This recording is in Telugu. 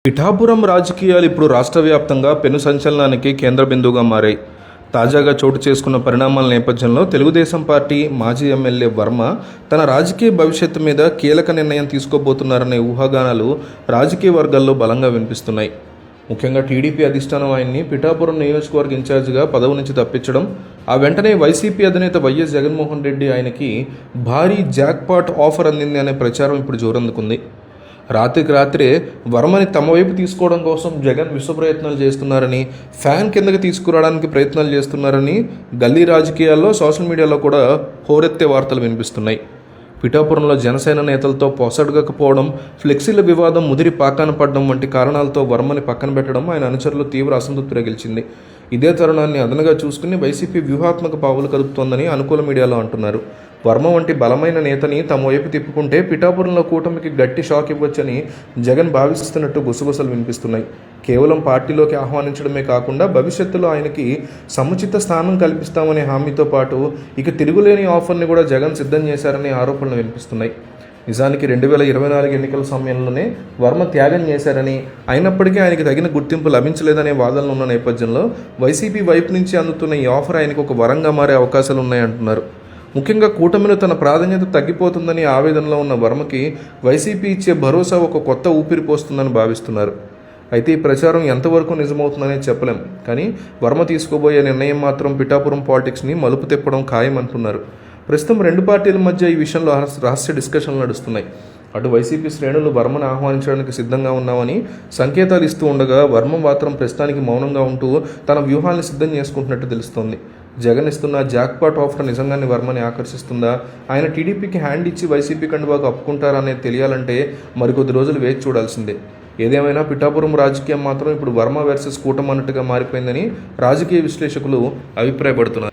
పిఠాపురం రాజకీయాలు ఇప్పుడు రాష్ట్ర వ్యాప్తంగా పెను సంచలనానికి కేంద్ర బిందువుగా మారాయి. తాజాగా చోటు చేసుకున్న పరిణామాల నేపథ్యంలో తెలుగుదేశం పార్టీ మాజీ ఎమ్మెల్యే వర్మ తన రాజకీయ భవిష్యత్తు మీద కీలక నిర్ణయం తీసుకోబోతున్నారనే ఊహాగానాలు రాజకీయ వర్గాల్లో బలంగా వినిపిస్తున్నాయి. ముఖ్యంగా టీడీపీ అధిష్టానం ఆయన్ని పిఠాపురం నియోజకవర్గ ఇన్ఛార్జిగా పదవి నుంచి తప్పించడం, ఆ వెంటనే వైసీపీ అధినేత వైఎస్ జగన్మోహన్ రెడ్డి ఆయనకి భారీ జాక్పాట్ ఆఫర్ అందింది అనే ప్రచారం ఇప్పుడు జోరందుకుంది. రాత్రికి రాత్రే వర్మని తమ వైపు తీసుకోవడం కోసం జగన్ విశ్వ ప్రయత్నాలు చేస్తున్నారని, ఫ్యాన్ కిందకి తీసుకురావడానికి ప్రయత్నాలు చేస్తున్నారని గల్లీ రాజకీయాల్లో, సోషల్ మీడియాలో కూడా హోరెత్తే వార్తలు వినిపిస్తున్నాయి. పిఠాపురంలో జనసేన నేతలతో పొసడగకపోవడం, ఫ్లెక్సీల వివాదం ముదిరి పాకాన పడడం వంటి కారణాలతో వర్మని పక్కన పెట్టడం ఆయన అనుచరులు తీవ్ర అసంతృప్తి రగిల్చింది. ఇదే తరుణాన్ని అదనగా చూసుకుని వైసీపీ వ్యూహాత్మక పావులు కదుపుతోందని అనుకూల మీడియాలో అంటున్నారు. వర్మ వంటి బలమైన నేతని తమ వైపు తిప్పుకుంటే పిఠాపురంలో కూటమికి గట్టి షాక్ ఇవ్వొచ్చని జగన్ భావిస్తున్నట్టు గుసగుసలు వినిపిస్తున్నాయి. కేవలం పార్టీలోకి ఆహ్వానించడమే కాకుండా భవిష్యత్తులో ఆయనకి సముచిత స్థానం కల్పిస్తామనే హామీతో పాటు ఇక తిరుగులేని ఆఫర్ని కూడా జగన్ సిద్ధం చేశారనే ఆరోపణలు వినిపిస్తున్నాయి. నిజానికి 2024 ఎన్నికల సమయంలోనే వర్మ త్యాగం చేశారని, అయినప్పటికీ ఆయనకి తగిన గుర్తింపు లభించలేదనే వాదనలు ఉన్న నేపథ్యంలో వైసీపీ వైపు నుంచి అందుతున్న ఈ ఆఫర్ ఆయనకు ఒక వరంగా మారే అవకాశాలు ఉన్నాయంటున్నారు. ముఖ్యంగా కూటమిలో తన ప్రాధాన్యత తగ్గిపోతుందని ఆవేదనలో ఉన్న వర్మకి వైసీపీ ఇచ్చే భరోసా ఒక కొత్త ఊపిరి పోస్తుందని భావిస్తున్నారు. అయితే ఈ ప్రచారం ఎంతవరకు నిజమవుతుందనేది చెప్పలేం, కానీ వర్మ తీసుకోబోయే నిర్ణయం మాత్రం పిఠాపురం పాలిటిక్స్ని మలుపు తిప్పడం ఖాయం అంటున్నారు. ప్రస్తుతం రెండు పార్టీల మధ్య ఈ విషయంలో రహస్య డిస్కషన్లు నడుస్తున్నాయి. అటు వైసీపీ శ్రేణులు వర్మను ఆహ్వానించడానికి సిద్ధంగా ఉన్నామని సంకేతాలు ఇస్తూ ఉండగా, వర్మ మాత్రం ప్రస్తుతానికి మౌనంగా ఉంటూ తన వ్యూహాన్ని సిద్ధం చేసుకుంటున్నట్టు తెలుస్తోంది. జగన్ ఇస్తున్న జాక్పాట్ ఆఫర్ నిజంగానే వర్మని ఆకర్షిస్తుందా, ఆయన టీడీపీకి హ్యాండ్ ఇచ్చి వైసీపీ కండువాకు అప్పుకుంటారా అనేది తెలియాలంటే మరికొద్ది రోజులు వేచి చూడాల్సిందే. ఏదేమైనా పిఠాపురం రాజకీయం మాత్రం ఇప్పుడు వర్మ వర్సెస్ కూటమి అన్నట్టుగా మారిపోయిందని రాజకీయ విశ్లేషకులు అభిప్రాయపడుతున్నారు.